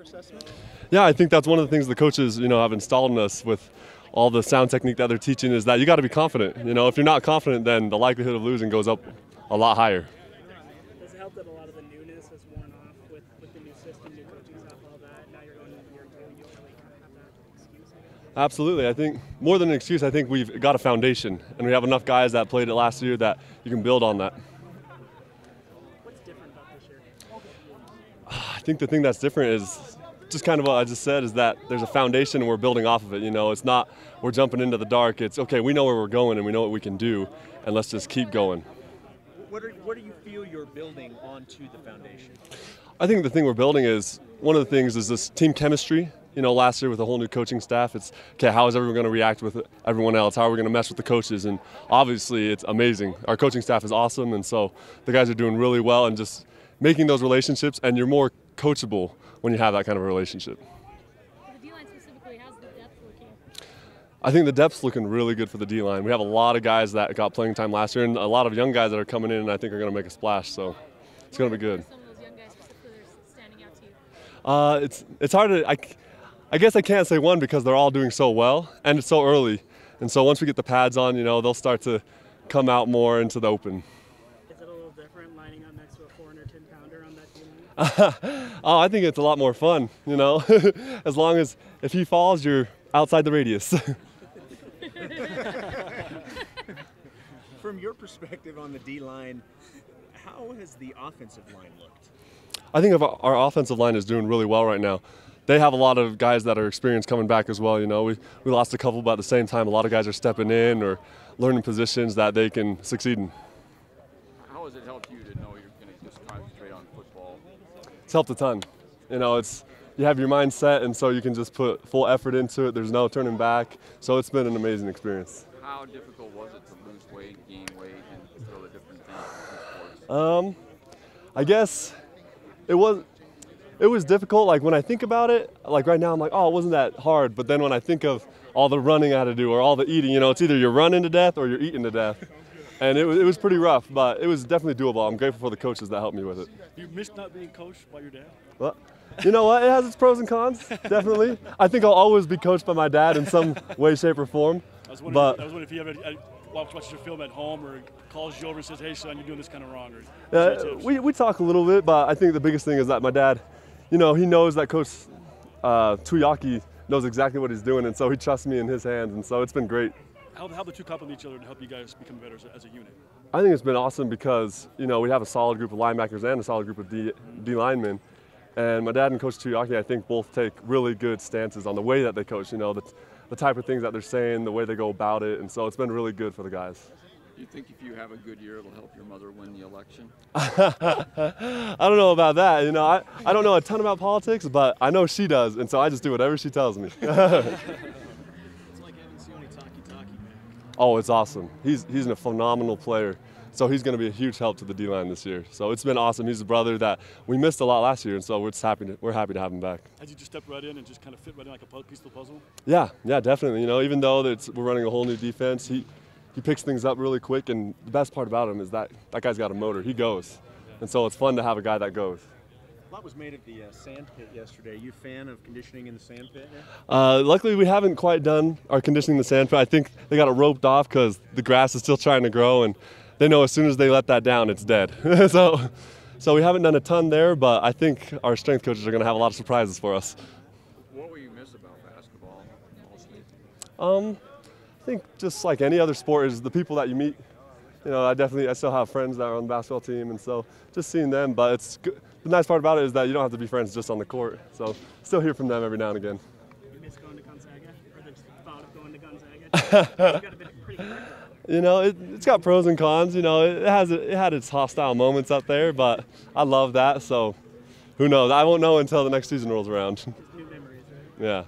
assessment? Yeah, I think that's one of the things the coaches, have installed in us with all the sound technique that they're teaching is that you got to be confident. If you're not confident, then the likelihood of losing goes up a lot higher. Does it help that a lot of the newness has worn off with the new system, new coaching staff, all that? Now you're going into year 2, you don't really kind of have that excuse, I guess? Absolutely. I think more than an excuse, I think we've got a foundation, and we have enough guys that played it last year that you can build on that. What's different about this year? I think the thing that's different is just kind of what I just said, is that there's a foundation and we're building off of it. It's not we're jumping into the dark. It's okay, we know where we're going and we know what we can do, and let's just keep going. What do you feel you're building onto the foundation? I think the thing we're building is, one of the things is this team chemistry. Last year with a whole new coaching staff, it's, okay, how is everyone going to react with everyone else? How are we going to mess with the coaches? And obviously it's amazing. Our coaching staff is awesome, and so the guys are doing really well and just making those relationships, and you're more coachable when you have that kind of a relationship. For the D-line specifically, how's the depth looking? I think the depth's looking really good for the D-line. We have a lot of guys that got playing time last year, and a lot of young guys that are coming in and I think are going to make a splash, so it's going to be good. Some of those young guys specifically that are standing out to you? It's hard to, I guess I can't say one because they're all doing so well, and it's so early. And so once we get the pads on, they'll start to come out more into the open. Is it a little different lining up next to a 410-pounder on that D-line? Oh, I think it's a lot more fun, as long as if he falls, you're outside the radius. From your perspective on the D-line, how has the offensive line looked? I think our offensive line is doing really well right now. They have a lot of guys that are experienced coming back as well. We lost a couple, but at the same time, a lot of guys are stepping in or learning positions that they can succeed in. How has it helped you to know you're going to just concentrate on football? It's helped a ton. You have your mind set, and so you can just put full effort into it. There's no turning back. So it's been an amazing experience. How difficult was it to lose weight, gain weight, and throw the different things in sports? I guess it was difficult. Like when I think about it, like right now I'm like, oh, it wasn't that hard. But then when I think of all the running I had to do or all the eating, it's either you're running to death or you're eating to death. And it was pretty rough, but it was definitely doable. I'm grateful for the coaches that helped me with it. You missed not being coached by your dad? Well, you know what? It has its pros and cons, definitely. I think I'll always be coached by my dad in some way, shape, or form. I was wondering if he ever watches your film at home or calls you over and says, hey, son, you're doing this kind of wrong. We talk a little bit, but I think the biggest thing is that my dad, he knows that Coach Tuyaki knows exactly what he's doing, and so he trusts me in his hands, and so it's been great. How the two complement each other to help you guys become better as a unit? I think it's been awesome because, we have a solid group of linebackers and a solid group of D linemen. And my dad and Coach Tuyaki, I think, both take really good stances on the way that they coach, the type of things that they're saying, the way they go about it, and so it's been really good for the guys. Do you think if you have a good year, it'll help your mother win the election? I don't know about that. I don't know a ton about politics, but I know she does, and so I just do whatever she tells me. It's like having Sione Taki, man. Oh, it's awesome. He's a phenomenal player. So he's going to be a huge help to the D-line this year. So it's been awesome. He's a brother that we missed a lot last year, and so we're happy to have him back. Has he just stepped right in and just kind of fit right in like a piece of the puzzle? Yeah, definitely. Even though we're running a whole new defense, he picks things up really quick, and the best part about him is that guy's got a motor. He goes. And so it's fun to have a guy that goes. A lot was made of the sand pit yesterday. You a fan of conditioning in the sand pit? Luckily, we haven't quite done our conditioning in the sand pit. I think they got it roped off because the grass is still trying to grow, and they know as soon as they let that down, it's dead. so we haven't done a ton there, but I think our strength coaches are going to have a lot of surprises for us. What will you miss about basketball mostly? I think just like any other sport is the people that you meet. I still have friends that are on the basketball team, and so just seeing them. But it's good. The nice part about it is that you don't have to be friends just on the court. So still hear from them every now and again. You miss going to Gonzaga, or the thought of going to Gonzaga? You got a bit pretty quick. It's got pros and cons. It had its hostile moments up there, but I love that. So who knows? I won't know until the next season rolls around. New memories, right? Yeah.